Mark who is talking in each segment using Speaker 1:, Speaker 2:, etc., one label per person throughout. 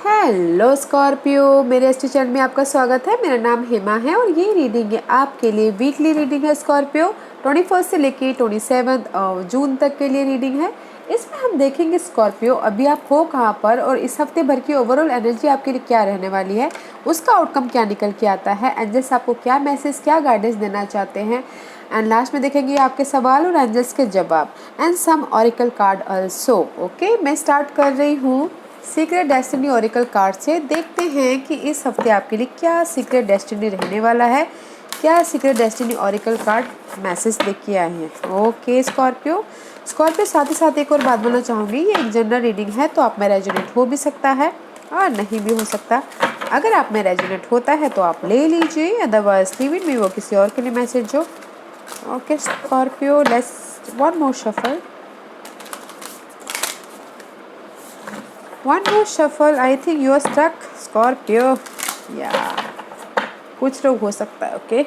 Speaker 1: Hello Scorpio, मेरे Estee channel में आपका स्वागत है। मेरा नाम हेमा है और ये रीडिंग है आपके लिए वीकली रीडिंग है स्कॉर्पियो। 21 से लेके 27 जून तक के लिए रीडिंग है। इसमें हम देखेंगे स्कॉर्पियो अभी आप हो कहाँ पर और इस हफ्ते भर की ओवरऑल एनर्जी आपके लिए क्या रहने वाली है, उसका आउटकम क्या निकल के आता है, एंजल्स आपको क्या मैसेज क्या गाइडेंस देना चाहते हैं। एंड लास्ट में देखेंगे आपके सवाल और एंजल्स के जवाब and some oracle card also. Okay, मैं स्टार्ट कर रही हूँ सीक्रेट डेस्टिनी ओरेकल कार्ड से। देखते हैं कि इस हफ्ते आपके लिए क्या सीक्रेट डेस्टिनी रहने वाला है, क्या secret destiny Oracle card message देख के आए हैं। ओके स्कॉर्पियो, साथ ही साथ एक और बात बोलना चाहूँगी, ये एक जनरल रीडिंग है तो आप में रेजोनेट हो भी सकता है और नहीं भी हो सकता। अगर आप में रेजोनेट होता है तो आप ले लीजिए, अदरवाइज लीव इट में वो किसी और के लिए मैसेज हो। Okay Scorpio, let's one more shuffle. One more shuffle. I think you are stuck, Scorpio. Yeah. कुछ लोग हो सकता है. Okay.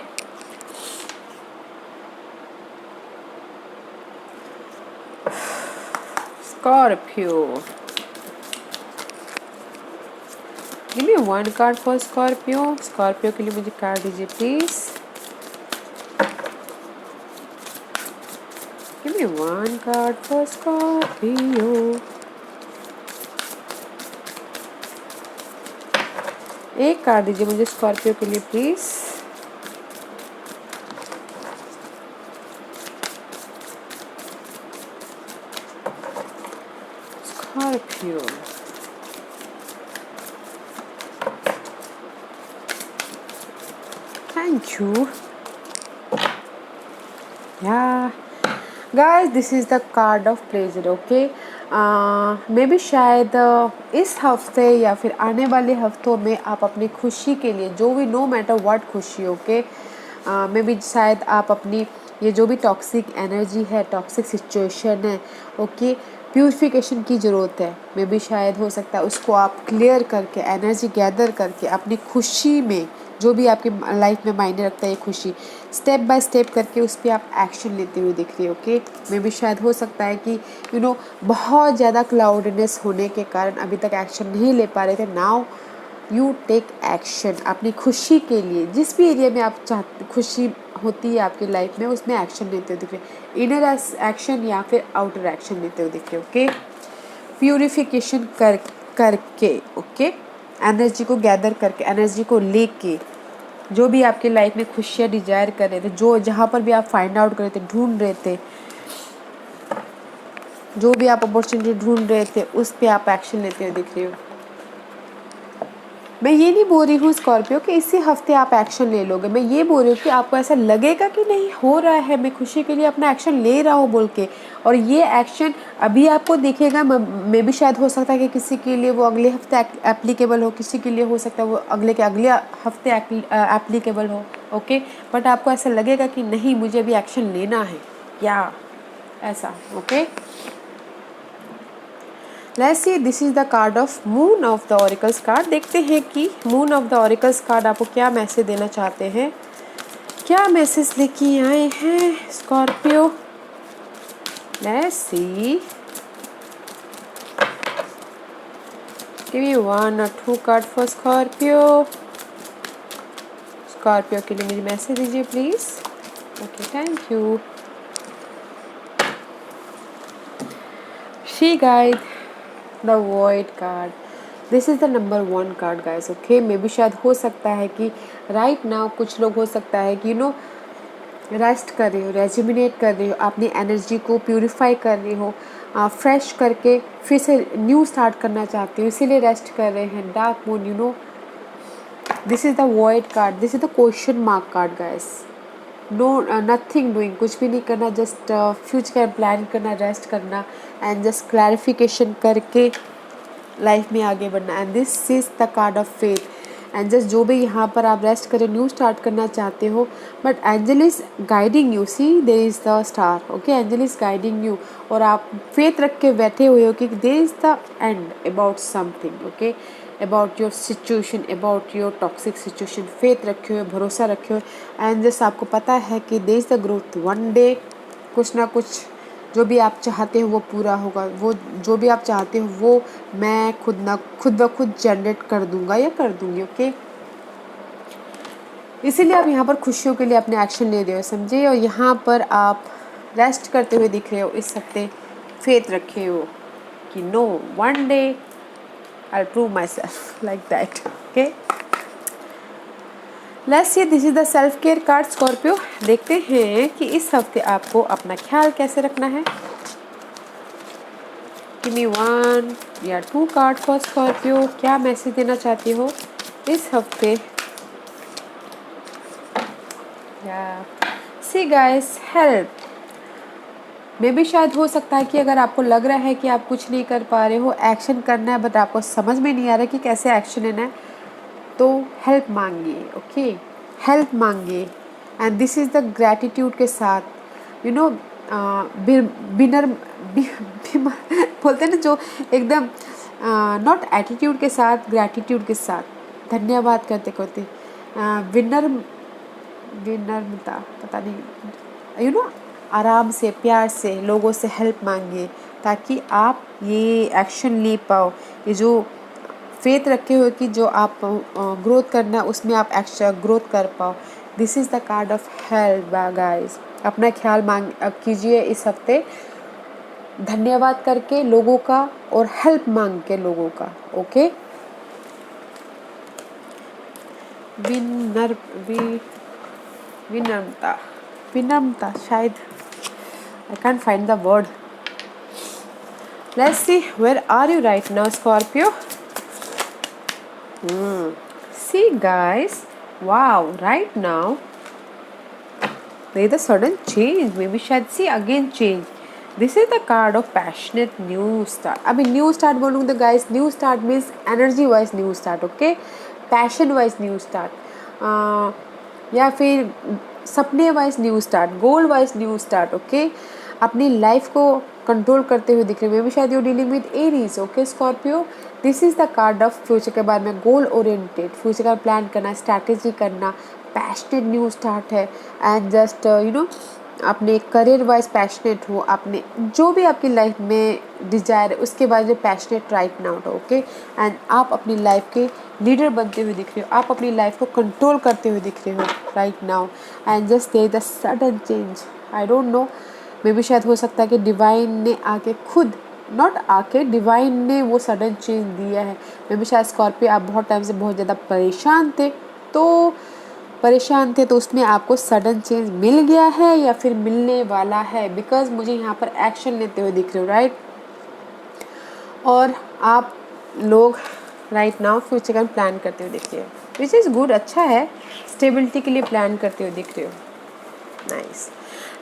Speaker 1: Scorpio. Give me one card for Scorpio. Scorpio के लिए मुझे कार्ड दीजिए please. Give me one card for Scorpio. एक कार्ड दीजिए मुझे स्कॉर्पियो के लिए please. Scorpio, thank you. Yeah guys, this is the card of pleasure. Okay, मे भी शायद इस हफ्ते या फिर आने वाले हफ्तों में आप अपनी खुशी के लिए जो भी, नो मैटर व्हाट खुशी, ओके, मे भी शायद आप अपनी ये जो भी टॉक्सिक एनर्जी है, टॉक्सिक सिचुएशन है, ओके, प्यूरिफिकेशन की ज़रूरत है। मे भी शायद हो सकता है उसको आप क्लियर करके, एनर्जी गैदर करके अपनी खुशी में जो भी आपकी लाइफ में मायने रखता है ये खुशी, स्टेप बाय स्टेप करके उस पर आप एक्शन लेते हुए दिख रही है। ओके, मे भी शायद हो सकता है कि बहुत ज़्यादा क्लाउडनेस होने के कारण अभी तक एक्शन नहीं ले पा रहे थे। नाउ यू टेक एक्शन अपनी खुशी के लिए। जिस भी एरिया में आप चाहते खुशी होती है आपकी लाइफ में, उसमें एक्शन लेते हुए दिख रहे, इनर एक्शन या फिर आउटर एक्शन लेते हुए दिख रहे। ओके, प्यूरिफिकेशन करके, ओके, एनर्जी को गैदर करके, एनर्जी को लेके जो भी आपकी लाइफ में खुशियाँ डिजायर कर रहे थे, जो जहाँ पर भी आप फाइंड आउट कर रहे थे, ढूंढ रहे थे, जो भी आप अपॉर्चुनिटी ढूंढ रहे थे, उस पे आप एक्शन लेते हुए दिख रहे हो। मैं ये नहीं बोल रही हूँ स्कॉर्पियो कि इसी हफ्ते आप एक्शन ले लोगे, मैं ये बोल रही हूँ कि आपको ऐसा लगेगा कि नहीं हो रहा है, मैं खुशी के लिए अपना एक्शन ले रहा हूँ बोल के, और ये एक्शन अभी आपको दिखेगा। मे भी शायद हो सकता है कि किसी के लिए वो अगले हफ्ते एप्लीकेबल हो, किसी के लिए हो सकता है वो अगले के अगले हफ्ते एप्लीकेबल हो। ओके, बट आपको ऐसा लगेगा कि नहीं, मुझे अभी एक्शन लेना है, क्या ऐसा। Okay, let's see, this is the card of moon of the auricles card. देखते हैं कि moon of the auricles card आपको क्या मैसेज देना चाहते हैं, क्या मैसेज लेके आए हैं Scorpio. Let's see, give me one और two card for Scorpio. Scorpio के लिए मुझे मैसेज दीजिए please. Okay, thank you. She guide the void card, this is the number 1 card guys. Okay, मे भी शायद हो सकता है कि राइट नाउ कुछ लोग हो सकता है कि रेस्ट कर रही हो, रेजिमिनेट कर रही हो, अपनी एनर्जी को प्यूरिफाई कर रही हो, फ्रेश करके फिर से न्यू स्टार्ट करना चाहती हो, इसीलिए रेस्ट कर रहे हैं। Dark moon, this is the void card, this is the question mark card guys. No, nothing doing, कुछ भी नहीं करना, जस्ट फ्यूचर का प्लान करना, रेस्ट करना एंड जस्ट क्लैरिफिकेशन करके लाइफ में आगे बढ़ना। And this is the card of faith. And just जो भी यहाँ पर आप रेस्ट करें, न्यू स्टार्ट करना चाहते हो, but angel is guiding you. See, there is the star. Okay, angel is guiding you और आप फेथ रख के बैठे हुए हो कि there is the end about something. Okay, about your situation, about your toxic situation, faith रखे हुए, भरोसा रखे हुए। एंड जस्ट आपको पता है कि there is the growth, one day कुछ ना कुछ जो भी आप चाहते हो वो पूरा होगा, वो जो भी आप चाहते हो वो मैं खुद ब खुद जनरेट कर दूंगा या कर दूंगी। ओके, इसीलिए आप यहाँ पर खुशियों के लिए अपने एक्शन ले रहे हो, समझे। और यहाँ पर आप रेस्ट करते हुए दिख रहे हो इस हफ्ते, फेथ रखे हो कि no, one day I prove myself like that. Okay, let's see, this is the self care card Scorpio. देखते हैं कि इस हफ्ते आपको अपना ख्याल कैसे रखना है। गिव मी 1 या 2 कार्ड फॉर स्कॉर्पियो। क्या मैसेज देना चाहती हो इस हफ्ते? या सी गाइस, हेल्प। मे भी शायद हो सकता है कि अगर आपको लग रहा है कि आप कुछ नहीं कर पा रहे हो, एक्शन करना है बट आपको समझ में नहीं आ रहा कि कैसे एक्शन लेना है, तो हेल्प मांगिए। ओके, हेल्प मांगिए। And this is the gratitude के साथ, यू नो, बिनर बोलते हैं ना, जो एकदम नॉट एटीट्यूड के साथ, ग्रैटिट्यूड के साथ धन्यवाद करते करते, विनम्रता, पता नहीं, यू नो, आराम से प्यार से लोगों से हेल्प मांगिए ताकि आप ये एक्शन ले पाओ। ये जो फेथ रखे हुए कि जो आप ग्रोथ करना है उसमें आप एक्शन ग्रोथ कर पाओ। This is the card of help guys. अपना ख्याल कीजिए इस हफ्ते, धन्यवाद करके लोगों का और हेल्प मांग के लोगों का। ओके, विनम्रता, विनम्रता शायद, I can't find the word. Let's see, where are you right now, Scorpio? See guys, wow, right now there is a sudden change. Maybe शायद see again change. This is the card of passionate new start. अभी new start बोलूँगी तो guys, new start means energy wise new start, okay? Passion wise new start, या फिर सपने wise new start, गोल wise new start. Okay, अपनी life को control करते हुए दिख रहे हैं। मे भी शायद you dealing with Aries. Okay Scorpio, this is the card of future के बारे में, गोल ओरिएंटेड, फ्यूचर का प्लान करना, स्ट्रैटेजी करना, पैशनेट न्यू स्टार्ट है। एंड जस्ट यू नो, अपने करियर वाइज पैशनेट हो, अपने जो भी आपकी लाइफ में डिजायर है उसके बारे में passionate right now. Okay, and आप अपनी लाइफ के लीडर बनते हुए दिख रहे हो, आप अपनी लाइफ को कंट्रोल करते हुए दिख रहे हो right now. And just there is the sudden change, I don't know, मे भी शायद हो सकता है कि डिवाइन ने आके खुद, नॉट आके, डिवाइन ने वो सडन चेंज दिया है। मे भी शायद स्कॉर्पियो आप बहुत टाइम से बहुत ज़्यादा परेशान थे तो उसमें आपको सडन चेंज मिल गया है या फिर मिलने वाला है, बिकॉज मुझे यहाँ पर एक्शन लेते हुए दिख रहे हो राइट। और आप लोग राइट नाउ फ्यूचर का प्लान करते हुए दिख रहे हो, विच इज़ गुड, अच्छा है, स्टेबिलिटी के लिए प्लान करते हुए दिख रहे हो, नाइस।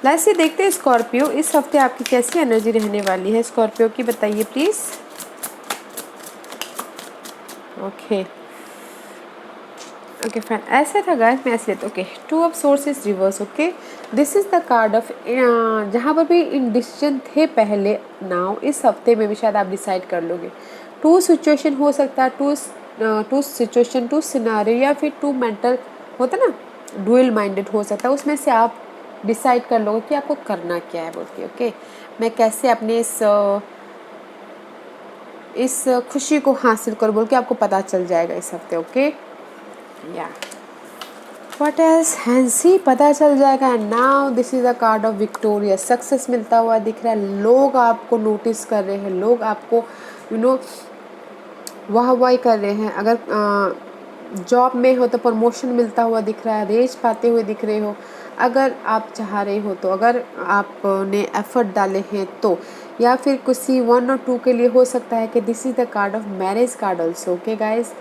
Speaker 1: लेट्स सी, देखते हैं स्कॉर्पियो इस हफ्ते आपकी कैसी एनर्जी रहने वाली है। स्कॉर्पियो की बताइए प्लीज़। ओके ओके फाइन, ऐसा था गाइस, मैं ऐसे लेता। Okay, 2 of sources reverse. Okay, this is the card of, जहाँ पर भी इंडिसीजन थे पहले, नाउ इस हफ्ते में भी शायद आप डिसाइड कर लोगे। 2 सिचुएशन हो सकता है, 2 सिचुएशन, 2 सिनारियो, या फिर 2 मेंटल होता ना, डुअल माइंडेड हो सकता है, उसमें से आप डिसाइड कर लोगे कि आपको करना क्या है बोल के। ओके, मैं कैसे अपने इस खुशी को हासिल करूँ बोल के आपको पता चल जाएगा इस हफ्ते। ओके, या व्हाट एल्स, हैंसी, पता चल जाएगा। And now this is the card of victorious, success मिलता हुआ दिख रहा है, लोग आपको नोटिस कर रहे हैं, लोग आपको यू नो वाहवाही कर रहे हैं। अगर जॉब में हो तो प्रमोशन मिलता हुआ दिख रहा है, रेज पाते हुए दिख रहे हो, अगर आप चाह रहे हो तो, अगर आपने एफर्ट डाले हैं तो, या फिर किसी 1 और 2 के लिए हो सकता है कि this is the card of marriage card also. Okay guys,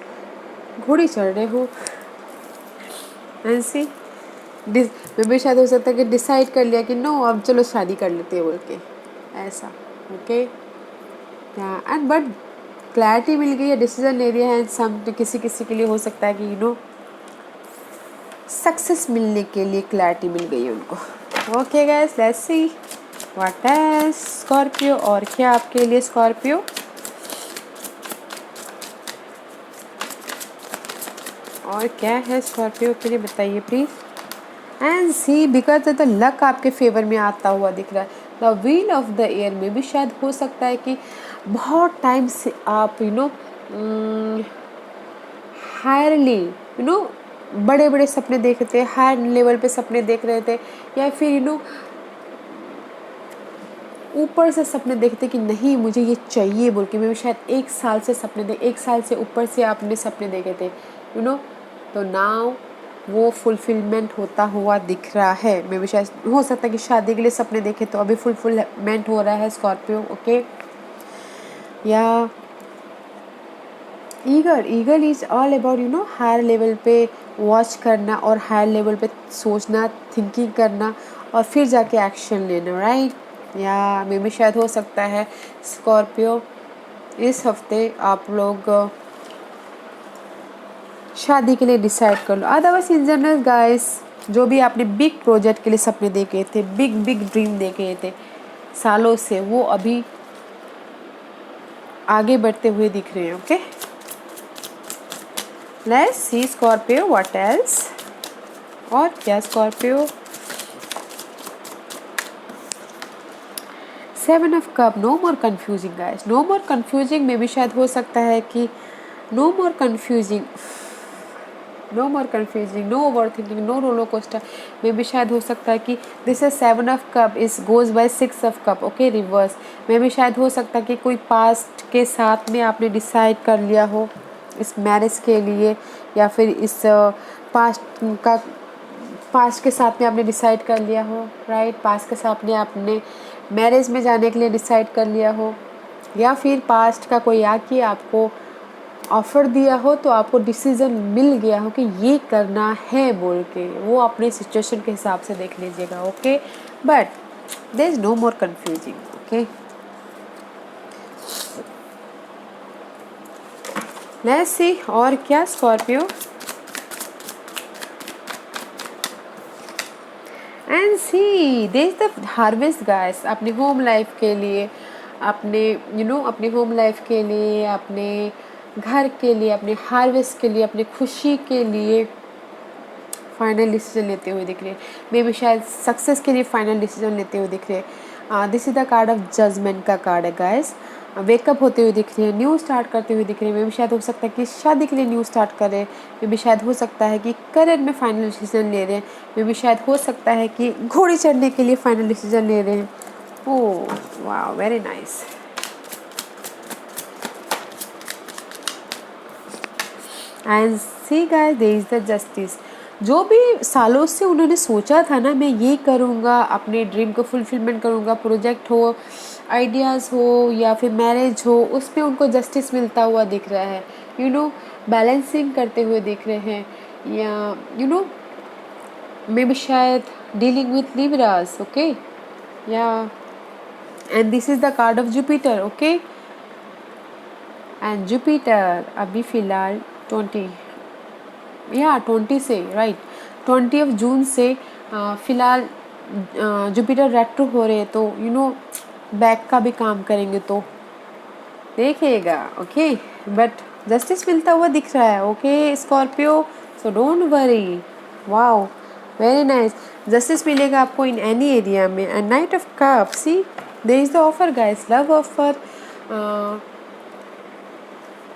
Speaker 1: घोड़ी चढ़ रहे हो ऐसी, मे भी शायद हो सकता है कि डिसाइड कर लिया कि नो अब चलो शादी कर लेते हैं बोल के, ऐसा। ओके, एंड बट क्लैरिटी मिल गई है, डिसीजन ले लिया है। सम किसी के लिए हो सकता है कि यू नो सक्सेस मिलने के लिए क्लैरिटी मिल गई है उनको। Okay guys, let's see what else Scorpio, और क्या आपके लिए स्कॉर्पियो। और क्या है स्कॉर्पियो के लिए बताइए please. And see, because the luck आपके फेवर में आता हुआ दिख रहा है, the wheel of the year में भी शायद हो सकता है कि बहुत टाइम से आप हायरली बड़े बड़े सपने देख रहे थे, हायर लेवल पे सपने देख रहे थे, या फिर ऊपर से सपने देखते कि नहीं मुझे ये चाहिए बोल के। मैं भी शायद 1 साल से सपने 1 साल से ऊपर से आपने सपने देखे थे तो नाउ वो फुलफिलमेंट होता हुआ दिख रहा है। मैं भी शायद हो सकता है कि शादी के लिए सपने देखे तो अभी फुलफिलमेंट हो रहा है स्कॉर्पियो। ओके, या eagle is all about higher level पे वॉच करना और हायर लेवल पे सोचना, थिंकिंग करना और फिर जाके एक्शन लेना, राइट। या मे भी शायद हो सकता है स्कॉर्पियो इस हफ्ते आप लोग शादी के लिए डिसाइड कर लो। अदरवाइज इन जनरल गाइस, जो भी आपने बिग प्रोजेक्ट के लिए सपने देखे थे, बिग बिग ड्रीम देखे थे सालों से, वो अभी आगे बढ़ते हुए दिख रहे हैं। Okay, let's see Scorpio what else. और क्या Scorpio, 7 of cup, no more confusing guys, no more confusing में भी शायद हो सकता है कि no more confusing, no over thinking, no roller coaster में भी शायद हो सकता है कि this is 7 of cup is goes by 6 of cup. Okay, reverse में भी शायद हो सकता है कि कोई पास्ट के साथ में आपने डिसाइड कर लिया हो इस मैरिज के लिए, या फिर इस पास्ट के साथ में आपने डिसाइड कर लिया हो, राइट। पास्ट के साथ में आपने मैरिज में जाने के लिए डिसाइड कर लिया हो, या फिर पास्ट का कोई आके आपको ऑफ़र दिया हो तो आपको डिसीज़न मिल गया हो कि ये करना है बोल के। वो अपने सिचुएशन के हिसाब से देख लीजिएगा। Okay, but there is no more confusing. Okay, let's see और क्या Scorpio. And see there is the harvest guys, अपने होम लाइफ के लिए, अपने अपने होम लाइफ के लिए, अपने घर के लिए, अपने हार्वेस्ट के लिए, अपने खुशी के लिए फाइनल डिसीजन लेते हुए दिख रहे हैं। मे बी शायद सक्सेस के लिए फाइनल डिसीजन लेते हुए दिख रहे हैं। This is the card of judgement का कार्ड है गाइस। वेकअप होते हुए दिख रही है, न्यू स्टार्ट करते हुए दिख रही है। मे भी शायद हो सकता है कि शादी के लिए न्यू स्टार्ट करें, मे भी शायद हो सकता है कि करियर में फाइनल डिसीजन ले रहे हैं, मे भी शायद हो सकता है कि घोड़ी चढ़ने के लिए फाइनल डिसीजन ले रहे हैं। ओह वाह, very nice. And see guys, there is the justice. जो भी सालों से उन्होंने सोचा था ना, मैं ये करूँगा, अपने ड्रीम को फुलफिलमेंट करूँगा, प्रोजेक्ट हो, आइडियाज़ हो या फिर मैरिज हो, उसमें उनको जस्टिस मिलता हुआ दिख रहा है। बैलेंसिंग करते हुए दिख रहे हैं, या मे बी शायद डीलिंग विथ लिब्रास। ओके, या and this is the card of Jupiter. Okay, and Jupiter अभी फ़िलहाल 20 से, राइट, 20 जून से फ़िलहाल जुपिटर रेट्रो हो रहे हैं, तो बैक का भी काम करेंगे तो देखिएगा। ओके, बट जस्टिस मिलता हुआ दिख रहा है। Okay Scorpio, so don't worry. Wow, very nice, justice मिलेगा आपको इन एनी एरिया में। And knight of cup, see there is the offer guys, love offer,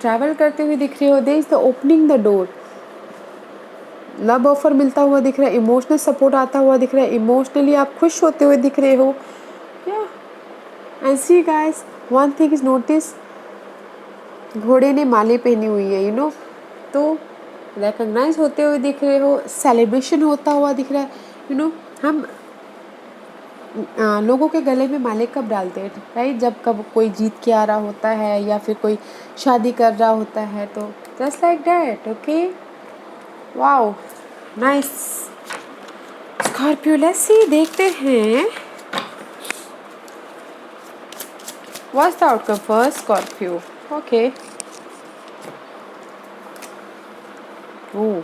Speaker 1: travel करते हुए दिख रहे हो, there is the opening the door, love offer मिलता हुआ दिख रहा है, इमोशनल सपोर्ट आता हुआ दिख रहा है, इमोशनली आप खुश होते हुए दिख रहे हो। या and see guys, one thing is notice, घोड़े ने माले पहनी हुई है, तो रिकॉग्नाइज होते हुए दिख रहे हो, सेलिब्रेशन होता हुआ दिख रहा है। हम लोगों के गले में माले कब डालते हैं, राइट, जब कब कोई जीत के आ रहा होता है या फिर कोई शादी कर रहा होता है, तो just like that. Okay, wow, nice Scorpio. Let's see, देखते हैं what's the outcome for Scorpio. Okay, oh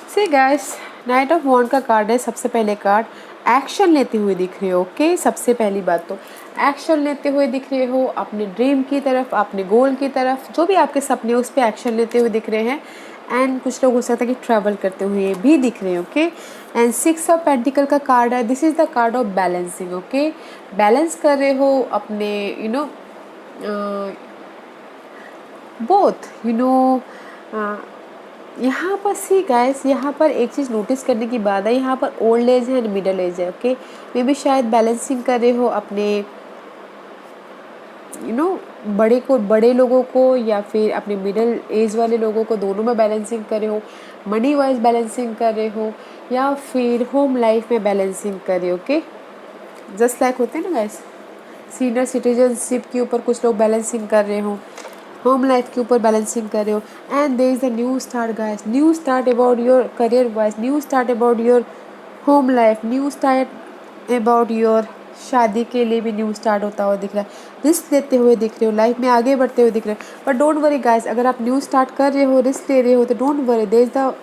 Speaker 1: see guys, knight of wand का कार्ड है सबसे पहले कार्ड। एक्शन लेते हुए दिख रहे हो। ओके, सबसे पहली बात तो एक्शन लेते हुए दिख रहे हो अपने ड्रीम की तरफ, अपने गोल की तरफ, जो भी आपके सपने उस पर एक्शन लेते हुए दिख रहे हैं। एंड कुछ लोग हो सकता है कि ट्रैवल करते हुए भी दिख रहे हैं, ओके। एंड 6 ऑफ पेंटिकल का कार्ड है, this is the card of balancing, okay. Balance कर रहे हो अपने बोथ यहाँ पर सी गाइस, यहाँ पर एक चीज़ नोटिस करने की बात है, यहाँ पर ओल्ड एज है एंड मिडल एज है, ओके। मे भी शायद बैलेंसिंग कर रहे हो अपने बड़े लोगों को या फिर अपने मिडिल एज वाले लोगों को, दोनों में बैलेंसिंग कर रहे हो। मनी वाइज बैलेंसिंग कर रहे हो या फिर होम लाइफ में बैलेंसिंग कर रहे हो, ओके। जस्ट लाइक होते हैं ना गाइस, सीनियर सिटीजनशिप के ऊपर कुछ लोग बैलेंसिंग कर रहे हो, होम लाइफ के ऊपर बैलेंसिंग कर रहे हो। And there is a new start guys, new start about your career wise, new start about your home life, new start about your शादी के लिए भी न्यू स्टार्ट होता हुआ दिख रहा है, रिस्क लेते हुए दिख रहे हो, लाइफ में आगे बढ़ते हुए दिख रहे हो। बट डोंट वरी गाइस, अगर आप न्यू स्टार्ट कर रहे हो, रिस्क ले रहे हो, तो don't worry, there is the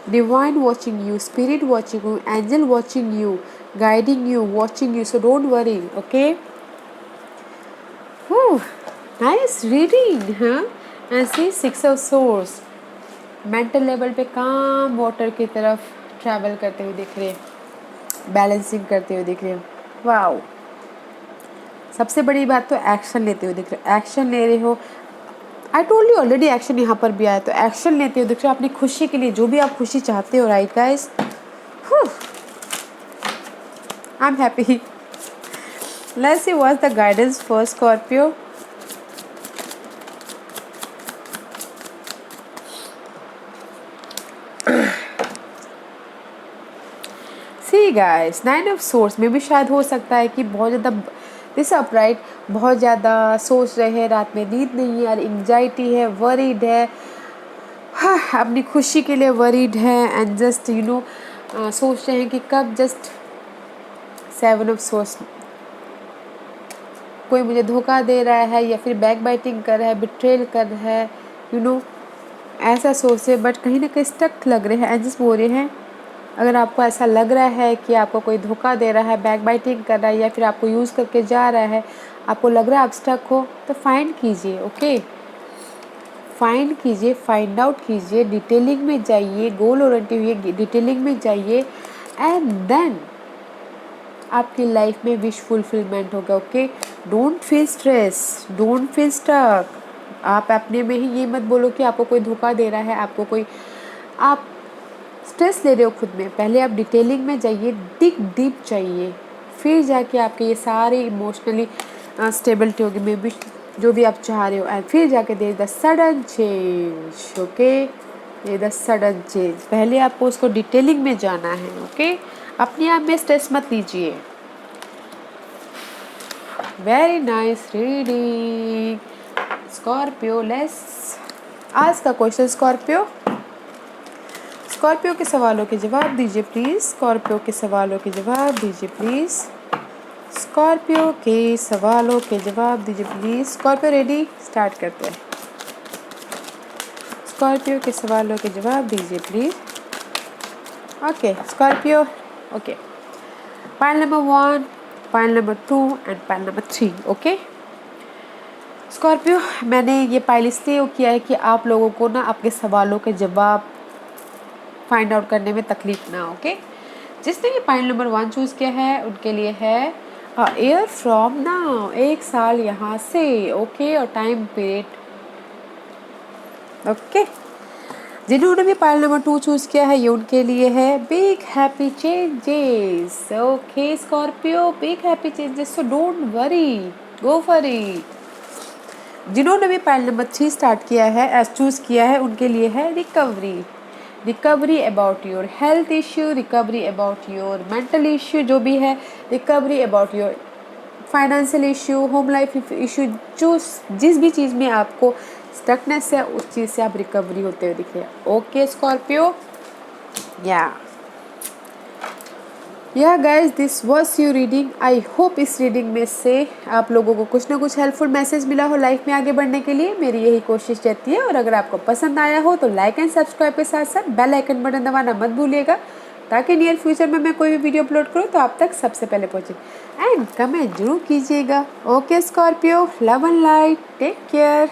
Speaker 1: divine watching you, spirit watching you, angel watching you, guiding you, watching you, so don't worry, okay. Whew, nice reading, huh? And see 6 of swords, mental level पे काम water की तरफ travel करते हुए दिख रहे हैं, balancing करते हुए दिख रहे हो। वाओ, सबसे बड़ी बात तो एक्शन लेते हुए दिख रहे हो, एक्शन ले रहे हो। I told you already, action यहाँ पर भी आया, तो एक्शन लेते हो दिख रहे हो अपनी खुशी के लिए, जो भी आप खुशी चाहते हो, right guys. I am happy. Let's see what's the guidance for Scorpio. See guys, 9 of source में भी शायद हो सकता है कि बहुत ज़्यादा दिस अपराइट, बहुत ज़्यादा सोच रहे हैं, रात में नींद नहीं है, एंग्जाइटी है, वरीड है, अपनी खुशी के लिए वरीड है, एंड जस्ट सोच रहे हैं कि कब जस्ट 7 ऑफ सोर्स कोई मुझे धोखा दे रहा है या फिर बैक बाइटिंग कर रहा है, बिट्रेल कर रहा है, ऐसा सोच रहे, बट कहीं ना कहीं स्टक लग रहे हैं, एंड जस्ट बोल रहे हैं। अगर आपको ऐसा लग रहा है कि आपको कोई धोखा दे रहा है, बैक बाइटिंग कर रहा है या फिर आपको यूज़ करके जा रहा है, आपको लग रहा है आप स्टक हो, तो फाइंड कीजिए, ओके। फाइंड कीजिए, फाइंड आउट कीजिए, डिटेलिंग में जाइए, गोल ओरिएंटेड हुई डिटेलिंग में जाइए, एंड देन आपकी लाइफ में विश फुलफिलमेंट होगा, okay. Don't feel stress, don't feel stuck. आप अपने में ही ये मत बोलो कि आपको कोई धोखा दे रहा है, आपको कोई, आप स्ट्रेस ले रहे हो खुद में। पहले आप डिटेलिंग में जाइए, डिग डीप जाइए, फिर जाके आपके ये सारे इमोशनली स्टेबिलिटी होगी, मे बी जो भी आप चाह रहे हो, एंड फिर जाके दे द सडन चेंज, ओके। ये द सडन चेंज, पहले आपको उसको डिटेलिंग में जाना है, ओके। अपने आप में स्ट्रेस मत लीजिए। Very nice reading Scorpio. Let's आज का क्वेश्चन स्कॉर्पियो, स्कॉर्पियो के सवालों के जवाब दीजिए प्लीज़, स्कॉर्पियो के सवालों के जवाब दीजिए प्लीज़, स्कॉर्पियो के सवालों के जवाब दीजिए प्लीज़। स्कॉर्पियो रेडी, स्टार्ट करते हैं। स्कॉर्पियो के सवालों के जवाब दीजिए please. Okay Scorpio, okay. Pile number 1, pile number 2 and pile number 3, okay. Scorpio, मैंने ये पाइल इसलिए किया है कि आप लोगों को ना आपके सवालों के जवाब फाइंड आउट करने में तकलीफ ना, ओके। जिसने ये पाइल नंबर 1 चूज़ किया है उनके लिए है एयर फ्रॉम नाउ, 1 साल यहाँ से, ओके, और टाइम पीरियड, ओके। जिन्होंने भी पाइल नंबर 2 चूज़ किया है ये उनके लिए है big happy changes, okay Scorpio, big happy changes, so don't worry, go for it. जिन्होंने भी पाइल नंबर 3 स्टार्ट किया है, चूज़ किया है, उनके लिए है recovery, recovery about your health issue, recovery about your mental issue जो भी है, recovery about your financial issue, home life issue, जो जिस भी चीज़ में आपको स्टकनेस है उस चीज़ से आप रिकवरी होते हुए दिख रहे हैं, okay Scorpio. Yeah guys, this was your reading. I hope इस रीडिंग में से आप लोगों को कुछ ना कुछ हेल्पफुल मैसेज मिला हो लाइफ में आगे बढ़ने के लिए, मेरी यही कोशिश रहती है। और अगर आपको पसंद आया हो तो लाइक एंड सब्सक्राइब के साथ साथ बेल आइकन बटन दबाना मत भूलिएगा, ताकि नियर फ्यूचर में मैं कोई भी वीडियो अपलोड करूँ तो आप तक सबसे पहले पहुँचे। एंड कमेंट जरूर कीजिएगा, okay Scorpio, love and light, take care.